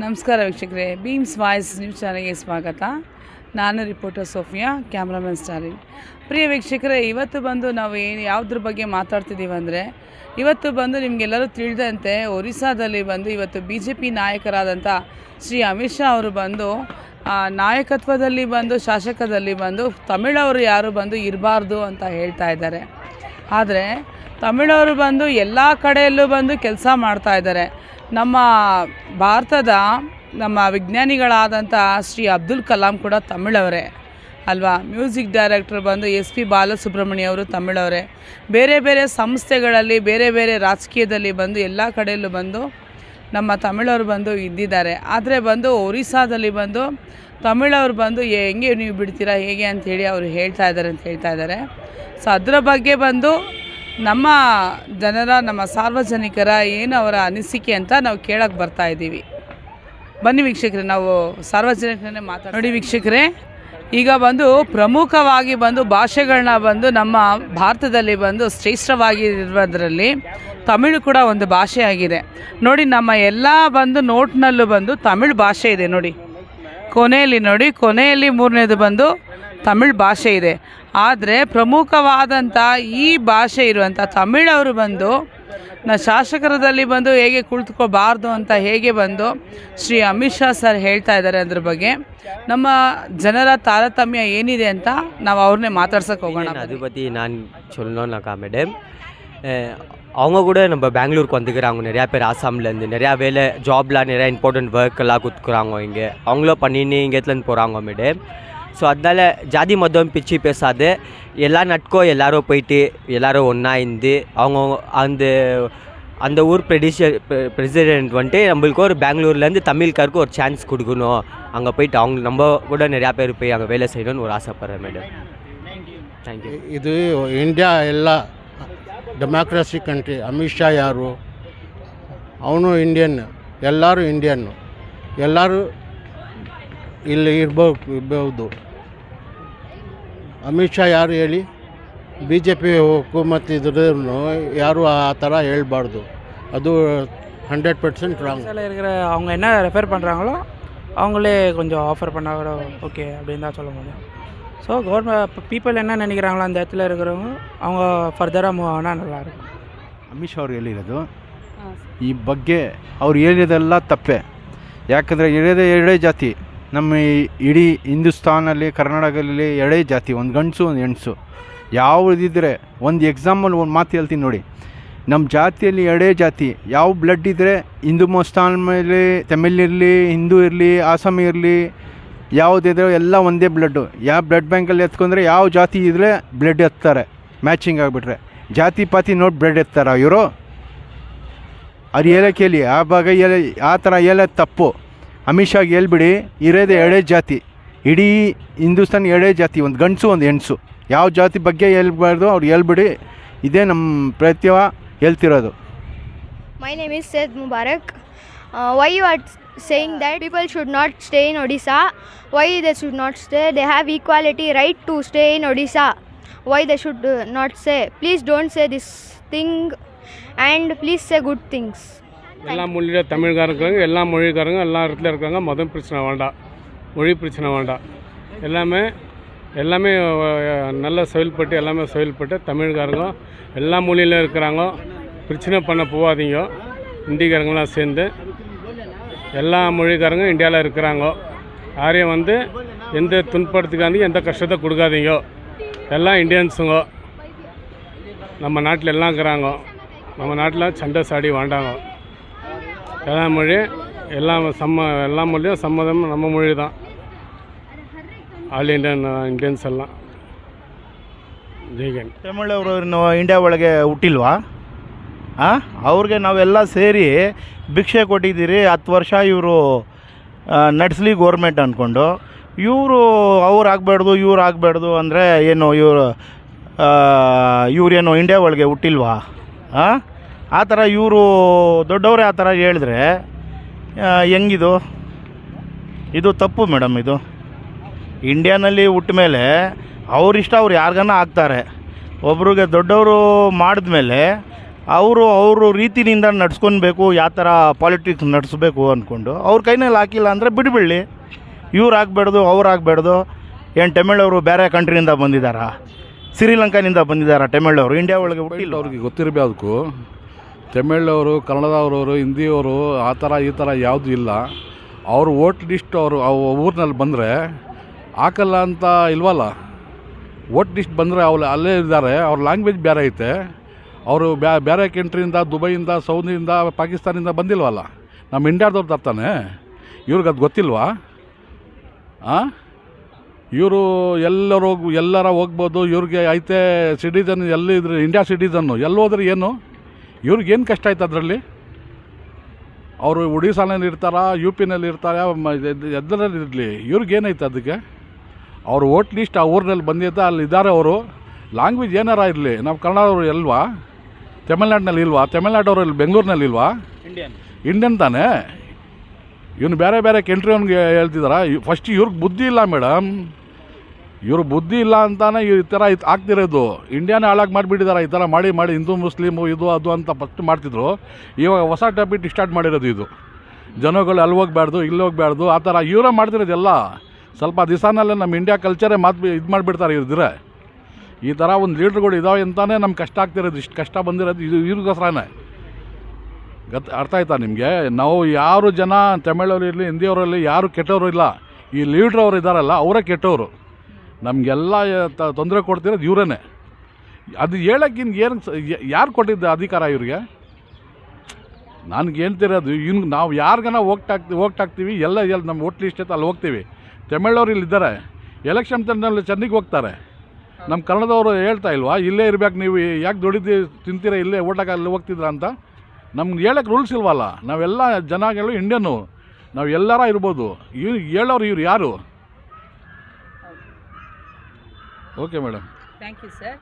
ನಮಸ್ಕಾರ ವೀಕ್ಷಕರೇ, beans voice news ಚಾನಲ್ಗೆ ಸ್ವಾಗತ. ನಾನು ರಿಪೋರ್ಟರ್ ಸೋಫಿಯಾ, ಕ್ಯಾಮ್ರಾಮನ್ ಸ್ಟಾಲಿನ್. ಪ್ರಿಯ ವೀಕ್ಷಕರೇ, ಇವತ್ತು ಬಂದು ನಾವು ಯಾವುದ್ರ ಬಗ್ಗೆ ಮಾತಾಡ್ತಿದ್ದೀವಿ ಅಂದರೆ, ಇವತ್ತು ಬಂದು ನಿಮಗೆಲ್ಲರೂ ತಿಳಿದಂತೆ ಒರಿಸ್ಸಾದಲ್ಲಿ ಬಂದು ಇವತ್ತು BJP ನಾಯಕರಾದಂಥ ಶ್ರೀ ಅಮಿತ್ ಶಾ ಅವರು ಬಂದು ನಾಯಕತ್ವದಲ್ಲಿ ಬಂದು ಶಾಸಕದಲ್ಲಿ ಬಂದು ತಮಿಳವರು ಯಾರು ಬಂದು ಇರಬಾರ್ದು ಅಂತ ಹೇಳ್ತಾ ಇದ್ದಾರೆ. ಆದರೆ ತಮಿಳವರು ಬಂದು ಎಲ್ಲ ಕಡೆಯಲ್ಲೂ ಬಂದು ಕೆಲಸ ಮಾಡ್ತಾ ಇದ್ದಾರೆ. ನಮ್ಮ ಭಾರತದ ನಮ್ಮ ವಿಜ್ಞಾನಿಗಳಾದಂಥ ಶ್ರೀ ಅಬ್ದುಲ್ ಕಲಾಂ ಕೂಡ ತಮಿಳವರೇ ಅಲ್ವಾ. ಮ್ಯೂಸಿಕ್ ಡೈರೆಕ್ಟರ್ ಬಂದು SP ಬಾಲಸುಬ್ರಹ್ಮಣ್ಯ ಅವರು ತಮಿಳವರೇ. ಬೇರೆ ಬೇರೆ ಸಂಸ್ಥೆಗಳಲ್ಲಿ ಬೇರೆ ಬೇರೆ ರಾಜಕೀಯದಲ್ಲಿ ಬಂದು ಎಲ್ಲ ಕಡೆಯಲ್ಲೂ ಬಂದು ನಮ್ಮ ತಮಿಳವರು ಬಂದು ಇದ್ದಿದ್ದಾರೆ. ಆದರೆ ಬಂದು ಒರಿಸ್ಸಾದಲ್ಲಿ ಬಂದು ತಮಿಳವರು ಬಂದು ಹೆಂಗೆ ನೀವು ಬಿಡ್ತೀರಾ ಹೇಗೆ ಅಂಥೇಳಿ ಅವರು ಹೇಳ್ತಾ ಇದ್ದಾರೆ. ಸೊ ಅದರ ಬಗ್ಗೆ ಬಂದು ನಮ್ಮ ಜನರ ನಮ್ಮ ಸಾರ್ವಜನಿಕರ ಏನು ಅವರ ಅನಿಸಿಕೆ ಅಂತ ನಾವು ಕೇಳಕ್ಕೆ ಬರ್ತಾ ಇದ್ದೀವಿ. ಬನ್ನಿ ವೀಕ್ಷಕರೇ, ನಾವು ಸಾರ್ವಜನಿಕರನ್ನೇ ನೋಡಿ ವೀಕ್ಷಕರೇ. ಈಗ ಬಂದು ಪ್ರಮುಖವಾಗಿ ಬಂದು ಭಾಷೆಗಳನ್ನ ಬಂದು ನಮ್ಮ ಭಾರತದಲ್ಲಿ ಬಂದು ಶ್ರೇಷ್ಠವಾಗಿರೋದ್ರಲ್ಲಿ ತಮಿಳು ಕೂಡ ಒಂದು ಭಾಷೆ ಆಗಿದೆ ನೋಡಿ. ನಮ್ಮ ಎಲ್ಲ ಬಂದು ನೋಟ್ನಲ್ಲೂ ಬಂದು ತಮಿಳು ಭಾಷೆ ಇದೆ ನೋಡಿ. ಕೊನೆಯಲ್ಲಿ ಮೂರನೇದು ಬಂದು ತಮಿಳು ಭಾಷೆ ಇದೆ. ಆದರೆ ಪ್ರಮುಖವಾದಂಥ ಈ ಭಾಷೆ ಇರುವಂಥ ತಮಿಳವರು ಬಂದು ಶಾಸಕರದಲ್ಲಿ ಬಂದು ಹೇಗೆ ಕುಳಿತುಕೋಬಾರ್ದು ಅಂತ ಹೇಗೆ ಬಂದು ಶ್ರೀ ಅಮಿತ್ ಶಾ ಸರ್ ಹೇಳ್ತಾ ಇದ್ದಾರೆ. ಅದ್ರ ಬಗ್ಗೆ ನಮ್ಮ ಜನರ ತಾರತಮ್ಯ ಏನಿದೆ ಅಂತ ನಾವು ಅವ್ರನ್ನೇ மாத்தார்சக்கு ಹೋಗೋಣ. அதை பற்றி நான் சொல்லணும்னாக்கா மேடம், அவங்க கூட நம்ம பெங்களூருக்கு வந்துக்கிறாங்க. நிறையா பேர் ஆசாம்லேருந்து நிறையா வேலை ஜாப்லாம் நிறையா இம்பார்ட்டன்ட் ஒர்க்கெல்லாம் கொடுத்துக்குறாங்க. இங்கே அவங்களும் பண்ணின்னு இங்கேத்துலேருந்து போகிறாங்க மேடம். ஸோ அதனால் ஜாதி மதம் பிச்சு பேசாது எல்லாம் நட்கோ எல்லாரும் போயிட்டு எல்லோரும் ஒன்றா இருந்து அவங்க அந்த ஊர் பிரசிடென்ட் வந்துட்டு நம்மளுக்கு ஒரு பெங்களூர்லேருந்து தமிழ்காருக்கு ஒரு சான்ஸ் கொடுக்கணும். அங்கே போயிட்டு அவங்க நம்ம கூட நிறையா பேர் போய் அங்கே வேலை செய்யணும்னு ஒரு ஆசைப்பட்றேன் மேடம். Thank you. ಇದು ಇಂಡಿಯಾ ಎಲ್ಲ ಡೆಮಾಕ್ರಸಿ ಕಂಟ್ರಿ. ಅಮಿತ್ ಶಾ ಯಾರು? ಅವನು ಇಂಡಿಯನ್, ಎಲ್ಲರೂ ಇಂಡಿಯನ್ನು, ಎಲ್ಲರೂ ಇಲ್ಲಿ ಇರ್ಬೋದು. ಅಮಿತ್ ಶಾ ಯಾರು ಹೇಳಿ? BJP ಹುಕೂಮತ್ ಇದ್ರೂ ಯಾರು ಆ ಥರ ಹೇಳ್ಬಾರ್ದು. ಅದು 100% ರಾಂಗ್. இருக்கிற அவங்க என்ன ரெஃபர் பண்ணுறாங்களோ அவங்களே கொஞ்சம் ஆஃபர் பண்ணால் கூட ஓகே அப்படின்னு தான் சொல்ல முடியும். ஸோ கவர்மெண்ட் பீப்புள் என்ன நினைக்கிறாங்களோ அந்த இடத்துல இருக்கிறவங்க அவங்க ಫರ್ದರಾಗಿ ಮೂವ್ ஆனால் ನಲ್ಲಾஇருக்கும். ಅಮಿತ್ ಶಾ ಅವ್ರು ಹೇಳಿರೋದು ಈ ಬಗ್ಗೆ ಅವ್ರು ಹೇಳಿದೆಲ್ಲ ತಪ್ಪೆ. ಯಾಕಂದರೆ ಎರಡೇ ಜಾತಿ ನಮ್ಮ ಇಡೀ ಹಿಂದೂಸ್ತಾನಲ್ಲಿ ಕರ್ನಾಟಕದಲ್ಲಿ ಎರಡೇ ಜಾತಿ, ಒಂದು ಗಂಡಸು ಒಂದು ಹೆಣ್ಸು. ಯಾವುದಿದ್ರೆ ಒಂದು ಎಕ್ಸಾಂಪಲ್ ಒಂದು ಮಾತು ಹೇಳ್ತೀನಿ ನೋಡಿ. ನಮ್ಮ ಜಾತಿಯಲ್ಲಿ ಎರಡೇ ಜಾತಿ. ಯಾವ ಬ್ಲಡ್ ಇದ್ದರೆ ಹಿಂದೂ ಮುಸ್ತಾನ್ ಮೇಲೆ ತಮಿಳ್ ಇರಲಿ, ಹಿಂದೂ ಇರಲಿ, ಆಸಾಮಿ ಇರಲಿ, ಯಾವುದಿದ್ರೆ ಎಲ್ಲ ಒಂದೇ ಬ್ಲಡ್ಡು. ಯಾವ ಬ್ಲಡ್ ಬ್ಯಾಂಕಲ್ಲಿ ಎತ್ಕೊಂಡ್ರೆ ಯಾವ ಜಾತಿ ಇದ್ದರೆ ಬ್ಲಡ್ ಎತ್ತಾರೆ. ಮ್ಯಾಚಿಂಗ್ ಆಗಿಬಿಟ್ರೆ ಜಾತಿ ಪಾತಿ ನೋಡಿ ಬ್ಲಡ್ ಎತ್ತಾರೆ ಇವರು. ಅವ್ರು ಹೇಳೋಕ್ಕೆ ಹೇಳಿ ಆ ಭಾಗ ಹೇಳಿ ಆ ಥರ ಹೇಳೋದು ತಪ್ಪು. ಅಮಿತ್ ಶಾಗೆ ಹೇಳ್ಬಿಡಿ, ಇರೋದೇ ಎರಡೇ ಜಾತಿ, ಇಡೀ ಹಿಂದೂಸ್ತಾನ ಎರಡೇ ಜಾತಿ, ಒಂದು ಗಂಡಸು ಒಂದು ಹೆಣ್ಸು. ಯಾವ ಜಾತಿ ಬಗ್ಗೆ ಹೇಳ್ಬಾರ್ದು ಅವ್ರು ಹೇಳ್ಬಿಡಿ. ಇದೇ ನಮ್ಮ ಪ್ರತ್ಯವ ಹೇಳ್ತಿರೋದು. My name is Said Mubarak. Why you are saying that people should not stay in Odisha? Why they should not stay? They have equality right to stay in Odisha. Why they should not say? Please don't say this thing and please say good things. எல்லா மொழியில் தமிழ்காரங்க இருக்காங்க, எல்லா மொழிக்காரங்க எல்லா இடத்துல இருக்காங்க. மதம் பிரச்சனை வேண்டாம், மொழி பிரச்சனை வேண்டாம். எல்லாமே நல்லா செயல்பட்டு தமிழ்காரங்க எல்லா மொழியில் இருக்கிறாங்க. பிரச்சனை பண்ண போகாதீங்க. இந்திக்காரங்களாம் சேர்ந்து எல்லா மொழிக்காரங்க இந்தியாவில் இருக்கிறாங்க. யாரையும் வந்து எந்த துன்படுத்துக்காதீங்க, எந்த கஷ்டத்தை கொடுக்காதீங்க. எல்லாம் இந்தியன்ஸுங்க நம்ம நாட்டில் எல்லாம் இருக்கிறாங்க. நம்ம நாட்டில் சண்டை சாடி வேண்டாங்க. எல்லா மொழியும் எல்லா மொழியும் சம்மதம் நம்ம மொழி தான். ಆಲ್ ಇಂಡಿಯನ್ಸ್ ಎಲ್ಲ ಜೈಗನ್. ತಮಿಳವರು ಇಂಡಿಯಾ ಒಳಗೆ ಹುಟ್ಟಿಲ್ವಾ? ಅವ್ರಿಗೆ ನಾವೆಲ್ಲ ಸೇರಿ ಭಿಕ್ಷೆ ಕೊಟ್ಟಿದ್ದೀರಿ 10 ವರ್ಷ. ಇವರು ನಡೆಸಲಿ ಗೋರ್ಮೆಂಟ್ ಅಂದ್ಕೊಂಡು ಅವ್ರು ಆಗಬಾರ್ದು ಇವ್ರು ಆಗಬಾರ್ದು ಅಂದರೆ ಏನು ಇವರೇನು ಇಂಡಿಯಾ ಒಳಗೆ ಹುಟ್ಟಿಲ್ವಾ? ಆ ಥರ ಇವರು ದೊಡ್ಡವರೇ ಆ ಥರ ಹೇಳಿದ್ರೆ ಹೆಂಗಿದು? ಇದು ತಪ್ಪು ಮೇಡಮ್. ಇದು ಇಂಡಿಯಾನಲ್ಲಿ ಹುಟ್ಟ ಮೇಲೆ ಅವ್ರಿಷ್ಟ ಅವ್ರು ಯಾರಿಗಾನ ಆಗ್ತಾರೆ. ಒಬ್ರಿಗೆ ದೊಡ್ಡವರು ಮಾಡಿದ್ಮೇಲೆ ಅವರು ರೀತಿನಿಂದ ನಡ್ಸ್ಕೊಳ್ಬೇಕು, ಯಾವ ಥರ ಪಾಲಿಟಿಕ್ಸ್ ನಡೆಸ್ಬೇಕು ಅಂದ್ಕೊಂಡು ಅವ್ರ ಕೈನಲ್ಲಿ ಹಾಕಿಲ್ಲ ಅಂದರೆ ಬಿಡ್ಬಿಡಲಿ. ಇವ್ರು ಆಗಬೇಡ್ದು, ಅವ್ರು ಆಗಬೇಡ್ದು. ಏನು ತಮಿಳವರು ಬೇರೆ ಕಂಟ್ರಿಯಿಂದ ಬಂದಿದ್ದಾರಾ? ಶ್ರೀಲಂಕಾನಿಂದ ಬಂದಿದ್ದಾರಾ ತಮಿಳವರು? ಇಂಡಿಯಾ ಒಳಗೆ ಹುಟ್ಟಿಲ್ಲ. ಅವ್ರಿಗೆ ಗೊತ್ತಿರಬೇಕು. ತಮಿಳವರು, ಕನ್ನಡದವರು, ಹಿಂದಿಯವರು ಆ ಥರ ಈ ಥರ ಯಾವುದೂ ಇಲ್ಲ. ಅವರು ವೋಟ್ ಲಿಸ್ಟ್ ಅವರು ಊರಿನಲ್ಲಿ ಬಂದರೆ ಹಾಕಲ್ಲ ಅಂತ ಇಲ್ವಲ್ಲ. ವೋಟ್ ಲಿಸ್ಟ್ ಬಂದರೆ ಅವ್ರು ಅಲ್ಲೇ ಇದ್ದಾರೆ. ಅವ್ರ ಲ್ಯಾಂಗ್ವೇಜ್ ಬೇರೆ ಐತೆ. ಅವರು ಬೇರೆ ಕಂಟ್ರಿಯಿಂದ, ದುಬೈಯಿಂದ, ಸೌದಿಯಿಂದ, ಪಾಕಿಸ್ತಾನಿಂದ ಬಂದಿಲ್ವಲ್ಲ. ನಮ್ಮ ಇಂಡಿಯಾದವ್ರು ತರ್ತಾನೆ. ಇವ್ರಿಗೆ ಅದು ಗೊತ್ತಿಲ್ವಾ? ಇವರು ಎಲ್ಲರ ಹೋಗ್ಬೋದು. ಇವ್ರಿಗೆ ಐತೆ ಸಿಟಿಸನ್, ಎಲ್ಲಿದ್ರೆ ಇಂಡಿಯಾ ಸಿಟಿಸನ್ನು, ಎಲ್ಲಿ ಹೋದ್ರೆ ಏನು? ಇವ್ರಿಗೇನು ಕಷ್ಟ ಆಯ್ತು ಅದರಲ್ಲಿ? ಅವರು ಒಡಿಶಾನಲ್ಲಿ ಇರ್ತಾರ, ಯು ಪಿನಲ್ಲಿ ಇರ್ತಾರೆ, ಎದ್ದರಲ್ಲಿ ಇರಲಿ, ಇವ್ರಿಗೇನೈತೆ ಅದಕ್ಕೆ? ಅವ್ರು ವೋಟ್ ಲಿಸ್ಟ್ ಆ ಊರಿನಲ್ಲಿ ಬಂದಿದ್ದ, ಅಲ್ಲಿ ಇದ್ದಾರೆ ಅವರು. ಲ್ಯಾಂಗ್ವೇಜ್ ಏನಾರ ಇರಲಿ. ನಾವು ಕನ್ನಡದವರು ಇಲ್ವಾ? ತಮಿಳ್ನಾಡಿನಲ್ಲಿ ಇಲ್ವಾ? ತಮಿಳ್ನಾಡವರು ಇಲ್ಲಿ ಬೆಂಗಳೂರಿನಲ್ಲಿ ಇಲ್ವಾ? ಇಂಡಿಯನ್ ತಾನೇ. ಇವನು ಬೇರೆ ಬೇರೆ ಕಂಟ್ರಿ ಅವ್ನಿಗೆ ಹೇಳ್ತಿದಾರ. ಫಸ್ಟ್ ಇವ್ರಿಗೆ ಬುದ್ಧಿ ಇಲ್ಲ ಮೇಡಮ್. ಇವ್ರು ಬುದ್ಧಿ ಇಲ್ಲ ಅಂತಾನೆ ಈ ಥರ ಆಗ್ತಿರೋದು. ಇಂಡಿಯಾನೇ ಹಾಳಾಗಿ ಮಾಡಿಬಿಟ್ಟಿದ್ದಾರೆ. ಈ ಥರ ಮಾಡಿ ಹಿಂದೂ ಮುಸ್ಲಿಮು ಇದು ಅದು ಅಂತ ಫಸ್ಟ್ ಮಾಡ್ತಿದ್ರು. ಇವಾಗ ಹೊಸ ಟಾಪಿಕ್ ಸ್ಟಾರ್ಟ್ ಮಾಡಿರೋದು ಇದು. ಜನಗಳು ಅಲ್ಲಿ ಹೋಗ್ಬಾರ್ದು, ಇಲ್ಲಿ ಹೋಗ್ಬಾರ್ದು, ಆ ಥರ ಇವರೇ ಮಾಡ್ತಿರೋದೆಲ್ಲ. ಸ್ವಲ್ಪ ದಿವಸನಲ್ಲೇ ನಮ್ಮ ಇಂಡಿಯಾ ಕಲ್ಚರೇ ಇದು ಮಾಡಿಬಿಡ್ತಾರೆ ಇವ್ರಿದ್ರೆ. ಈ ಥರ ಒಂದು ಲೀಡ್ರುಗಳು ಇದಾವೆ ಅಂತಾನೆ ನಮ್ಗೆ ಕಷ್ಟ ಆಗ್ತಿರೋದು. ಇಷ್ಟು ಕಷ್ಟ ಬಂದಿರೋದು ಇವ್ರಿಗೋಸ್ಕರನೇ. ಅರ್ಥ ಆಯ್ತಾ ನಿಮಗೆ? ನಾವು ಯಾರು ಜನ ತಮಿಳವರು ಇರಲಿ, ಹಿಂದಿಯವರಲ್ಲಿ ಯಾರು ಕೆಟ್ಟವರು ಇಲ್ಲ. ಈ ಲೀಡ್ರ್ ಅವರು ಇದ್ದಾರಲ್ಲ, ಅವರೇ ಕೆಟ್ಟವರು. ನಮಗೆಲ್ಲ ತೊಂದರೆ ಕೊಡ್ತಿರೋದು ಇವರೇ. ಅದು ಹೇಳೋಕ್ಕೆ ಏನು ಯಾರು ಕೊಟ್ಟಿದ್ದ ಅಧಿಕಾರ ಇವ್ರಿಗೆ? ನನಗೆ ಹೇಳ್ತಿರೋದು, ನಾವು ಯಾರಿಗಾನ ಹೋಗ್ತಾಗ್ತೀವಿ, ಎಲ್ಲ ನಮ್ಮ ವೋಟ್ ಲಿಸ್ಟ್ ಐತೆ ಅಲ್ಲಿ ಹೋಗ್ತೀವಿ. ತಮಿಳವ್ರು ಇಲ್ಲಿದ್ದಾರೆ, ಎಲೆಕ್ಷನ್ ಟೈಮ್ನಲ್ಲಿ ಚೆನ್ನೈಗೆ ಹೋಗ್ತಾರೆ. ನಮ್ಮ ಕನ್ನಡದವರು ಹೇಳ್ತಾ ಇಲ್ವಾ, ಇಲ್ಲೇ ಇರ್ಬೇಕು, ನೀವು ಯಾಕೆ ದುಡಿದು ತಿಂತೀರ, ಇಲ್ಲೇ ಓಟಾಗ ಅಲ್ಲಿ ಹೋಗ್ತಿದ್ರ ಅಂತ? ನಮ್ಗೆ ಹೇಳೋಕ್ಕೆ ರೂಲ್ಸ್ ಇಲ್ವಲ್ಲ. ನಾವೆಲ್ಲ ಜನಗಳು ಇಂಡಿಯನ್ನು, ನಾವು ಎಲ್ಲರ ಇರ್ಬೋದು. ಇವ್ರು ಹೇಳೋರು ಇವ್ರು ಯಾರು? Okay madam, thank you sir.